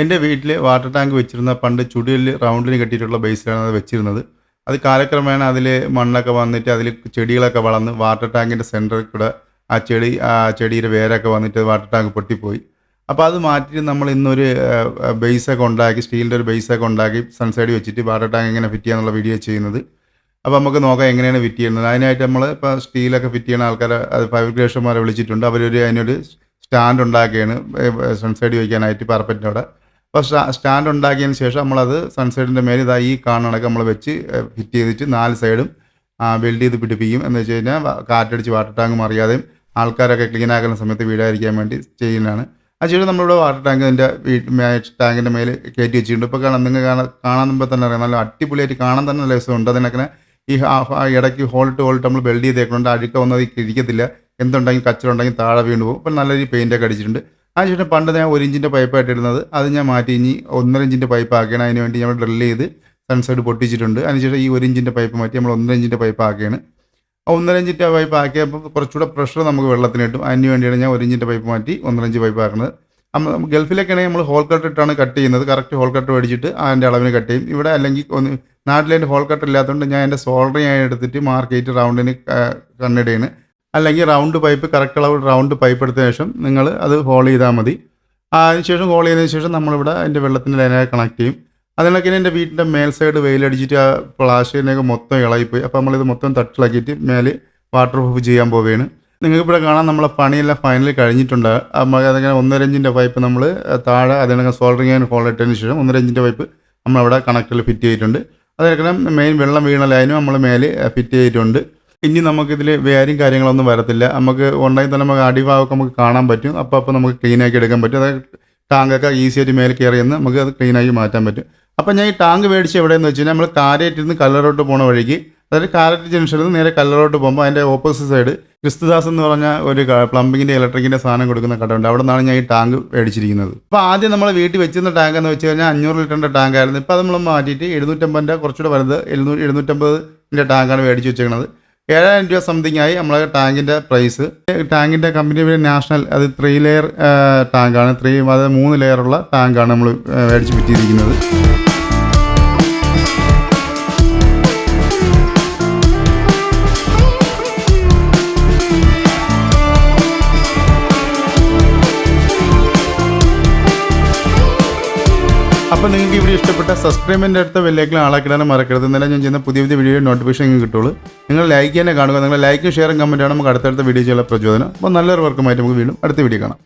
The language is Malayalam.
എൻ്റെ വീട്ടിൽ വാട്ടർ ടാങ്ക് വെച്ചിരുന്ന പണ്ട് ചുടിയിൽ റൗണ്ടിന് കെട്ടിയിട്ടുള്ള ബേസിലാണ് അത് വെച്ചിരുന്നത്. അത് കാലക്രമേണ അതിൽ മണ്ണൊക്കെ വന്നിട്ട് അതിൽ ചെടികളൊക്കെ വളർന്ന് വാട്ടർ ടാങ്കിൻ്റെ സെൻറ്ററിൽ കൂടെ ആ ചെടിയുടെ വേരൊക്കെ വന്നിട്ട് വാട്ടർ ടാങ്ക് പൊട്ടിപ്പോയി. അപ്പോൾ അത് മാറ്റിയിട്ട് നമ്മൾ ഇന്നൊരു ബേസൊക്കെ ഉണ്ടാക്കി, സ്റ്റീലിൻ്റെ ഒരു ബേസൊക്കെ ഉണ്ടാക്കി സൺസൈഡ് വെച്ചിട്ട് വാട്ടർ ടാങ്ക് എങ്ങനെ ഫിറ്റ് ചെയ്യാന്നുള്ള വീഡിയോ ചെയ്യുന്നത്. അപ്പോൾ നമുക്ക് നോക്കാം എങ്ങനെയാണ് ഫിറ്റ് ചെയ്യുന്നത്. അതിനായിട്ട് നമ്മൾ ഇപ്പോൾ സ്റ്റീലൊക്കെ ഫിറ്റ് ചെയ്യുന്ന ആൾക്കാരെ അത് ഫാബ്രിക്കേഷന്മാരെ വിളിച്ചിട്ടുണ്ട്. അതിനൊരു സ്റ്റാൻഡ് ഉണ്ടാക്കിയാണ് സൺസൈഡ് വയ്ക്കാനായിട്ട് പാർപ്പറ്റിൻ്റെ അവിടെ. അപ്പോൾ സ്റ്റാൻഡ് ഉണ്ടാക്കിയതിന് ശേഷം നമ്മളത് സൺസൈഡിൻ്റെ മേലെ ഈ കാണണക്ക് നമ്മൾ വെച്ച് ഫിറ്റ് ചെയ്തിട്ട് 4 സൈഡും വെൽഡ് ചെയ്ത് പിടിപ്പിക്കും. എന്ന് വെച്ച് കഴിഞ്ഞാൽ കാറ്റടിച്ച് വാട്ടർ ടാങ്ക് മറിയാതെയും ആൾക്കാരൊക്കെ ക്ലീൻ ആക്കുന്ന സമയത്ത് വീടായിരിക്കാൻ വേണ്ടി ചെയ്യുന്നതാണ്. അതിനുശേഷം നമ്മളിവിടെ വാട്ടർ ടാങ്ക് അതിൻ്റെ ടാങ്കിൻ്റെ മേലെ കയറ്റി വെച്ചിട്ടുണ്ട്. ഇപ്പോൾ നിങ്ങൾക്ക് കാണുമ്പോൾ തന്നെ അറിയാം, നല്ല അടിപൊളിയായിട്ട് കാണാൻ തന്നെ നല്ല രസമുണ്ട്. അതിനൊക്കെ ഈ ഇടയ്ക്ക് ഹോൾട്ട് നമ്മൾ വെൽഡ് ചെയ്തേക്കുന്നുണ്ട്. അഴുക്ക വന്നത് ഇരിക്കത്തില്ല, എന്തുണ്ടെങ്കിൽ കച്ചറുണ്ടെങ്കിൽ താഴെ വീണ് പോകും. ഇപ്പോൾ നല്ല രീതിയിൽ പെയിൻ്റൊക്കെ അടിച്ചിട്ടുണ്ട്. അതിനുശേഷം പണ്ട് ഞാൻ 1 ഇഞ്ചിൻ്റെ പൈപ്പായിട്ട് ഇടുന്നത് അത് ഞാൻ മാറ്റി ഇനി 1.5 ഇഞ്ചിൻ്റെ പൈപ്പ് ആക്കുകയാണ്. അതിന് വേണ്ടി നമ്മൾ ഡ്രിൽ ചെയ്ത് സൺസൈഡ് പൊട്ടിച്ചിട്ടുണ്ട്. അതിനുശേഷം ഈ 1 ഇഞ്ചിൻ്റെ പൈപ്പ് മാറ്റി നമ്മൾ 1.5 ഇഞ്ചിൻ്റെ പൈപ്പ് ആക്കുകയാണ്. 1.5 ഇഞ്ചിൻ്റെ പൈപ്പ് ആക്കിയപ്പോൾ കുറച്ചുകൂടെ പ്രഷർ നമുക്ക് വെള്ളത്തിന് കിട്ടും. അതിന് വേണ്ടിയാണ് ഞാൻ 1 ഇഞ്ചിൻ്റെ പൈപ്പ് മാറ്റി 1.5 ഇഞ്ച് പൈപ്പ് ആക്കുന്നത്. ഗൾഫിലൊക്കെയാണെങ്കിൽ നമ്മൾ ഹോൾ കട്ട് ഇട്ടാണ് കട്ട് ചെയ്യുന്നത്. കറക്റ്റ് ഹോൾ കട്ട് മേടിച്ചിട്ട് അതിൻ്റെ അളവിന് കട്ട് ചെയ്യും. ഇവിടെ അല്ലെങ്കിൽ നാട്ടിലതിൻ്റെ ഹോൾ കട്ട് ഇല്ലാത്തതുകൊണ്ട് ഞാൻ എൻ്റെ സോൾഡറിങ് ആയി എടുത്തിട്ട് മാർക്ക് ചെയ്തിട്ട് റൗണ്ടിന് കണ്ണിടയാണ്. അല്ലെങ്കിൽ റൗണ്ട് പൈപ്പ് കറക്റ്റ് അളവ് റൗണ്ട് പൈപ്പ് എടുത്തതിന് ശേഷം നിങ്ങൾ അത് ഹോൾ ചെയ്താൽ മതി. അതിനുശേഷം ഹോൾ ചെയ്തതിന് ശേഷം നമ്മളിവിടെ അതിൻ്റെ വെള്ളത്തിൻ്റെ ലൈനായി കണക്ട് ചെയ്യും. അതിനൊക്കെ എൻ്റെ വീട്ടിൻ്റെ മേൽ സൈഡ് വെയിലടിച്ചിട്ട് ആ പ്ലാസ്റ്റിക്കിനൊക്കെ മൊത്തം ഇളകിപ്പോയി. അപ്പോൾ നമ്മളിത് മൊത്തം തട്ടിലാക്കിയിട്ട് മേലെ വാട്ടർ പ്രൂഫ് ചെയ്യാൻ പോവുകയാണ്. നിങ്ങൾക്കിവിടെ കാണാൻ നമ്മളെ പണിയെല്ലാം ഫൈനലി കഴിഞ്ഞിട്ടുണ്ട്. അതങ്ങനെ 1.5 ഇഞ്ചിൻ്റെ പൈപ്പ് നമ്മൾ താഴെ അതിനൊക്കെ സോൾഡറിങ് ചെയ്യാൻ ഹോൾ ഇട്ടതിന് ശേഷം 1.5 ഇഞ്ചിൻ്റെ പൈപ്പ് നമ്മളവിടെ കണക്റ്റിൽ ഫിറ്റ് ചെയ്തിട്ടുണ്ട്. അതിനൊക്കെ മെയിൻ വെള്ളം വീണ ലൈനും നമ്മൾ മേലെ ഫിറ്റ് ചെയ്തിട്ടുണ്ട്. ഇനി നമുക്കിതിൽ വേരും കാര്യങ്ങളൊന്നും വരത്തില്ല. നമുക്ക് ഉണ്ടെങ്കിൽ തന്നെ നമുക്ക് അടിഭാഗമൊക്കെ നമുക്ക് കാണാൻ പറ്റും. അപ്പോൾ നമുക്ക് ക്ലീനാക്കി എടുക്കാൻ പറ്റും. അതായത് ടാങ്കൊക്കെ ഈസിയായിട്ട് മേലെ കയറിയെന്ന് നമുക്ക് അത് ക്ലീനാക്കി മാറ്റാൻ പറ്റും. അപ്പോൾ ഞാൻ ഈ ടാങ്ക് മേടിച്ച് എവിടെയെന്ന് വെച്ച് കഴിഞ്ഞാൽ നമ്മൾ കാരേറ്റിൽ കല്ലറോട്ട് പോണ വഴിക്ക്, അതായത് കാരറ്റ് ജംഗ്ഷനിൽ നിന്ന് നേരെ കല്ലറോട്ട് പോകുമ്പോൾ അതിൻ്റെ ഓപ്പോസിറ്റ് സൈഡ് ക്രിസ്തുദാസ് എന്ന് പറഞ്ഞ ഒരു പ്ലംബിങ്ങിൻ്റെ ഇലക്ട്രിക്കിൻ്റെ സാധനം കൊടുക്കുന്ന കടയുണ്ട്. അവിടെ നിന്നാണ് ഞാൻ ഈ ടാങ്ക് മേടിച്ചിരിക്കുന്നത്. അപ്പോൾ ആദ്യം നമ്മൾ വീട്ടിൽ വെച്ചിരുന്ന ടാങ്ക് എന്ന് വെച്ച് കഴിഞ്ഞാൽ 500 ലിറ്ററിൻ്റെ ടാങ്കായിരുന്നു. ഇപ്പോൾ അത് നമ്മൾ മാറ്റിയിട്ട് 750 കുറച്ചുകൂടെ വലുത് 750 ടാങ്കാണ് മേടിച്ച് വെച്ചേക്കുന്നത്. 7,000 രൂപ സംതിങ് ആയി നമ്മളെ ടാങ്കിൻ്റെ പ്രൈസ്. ടാങ്കിൻ്റെ കമ്പനി നാഷണൽ അത് 3 ലെയർ ടാങ്കാണ്. 3 ലെയറുള്ള ടാങ്കാണ് നമ്മൾ മേടിച്ച് വിറ്റിരിക്കുന്നത്. അപ്പോൾ നിങ്ങൾക്ക് ഈ വീഡിയോ ഇഷ്ടപ്പെട്ട സബ്സ്ക്രൈബിൻ്റെ അടുത്ത ബെല്ലൈക്കൻ ആളാക്കിടാനും മറക്കരുത്. എന്നാലും ഞാൻ ചെയ്യുന്ന പുതിയ വീഡിയോ നോട്ടിഫിക്കേഷൻ കിട്ടുള്ളൂ. നിങ്ങൾ ലൈക്ക് തന്നെ കാണുക. നിങ്ങൾ ലൈക്കും ഷെയറും കമൻറ്റാണ് നമുക്ക് അടുത്തടുത്ത വീഡിയോ ചെയ്യാനുള്ള പ്രചോദനം. അപ്പോൾ നല്ലൊരു വർക്കുമായിട്ട് നമുക്ക് വീണ്ടും അടുത്ത വീഡിയോ കാണാം.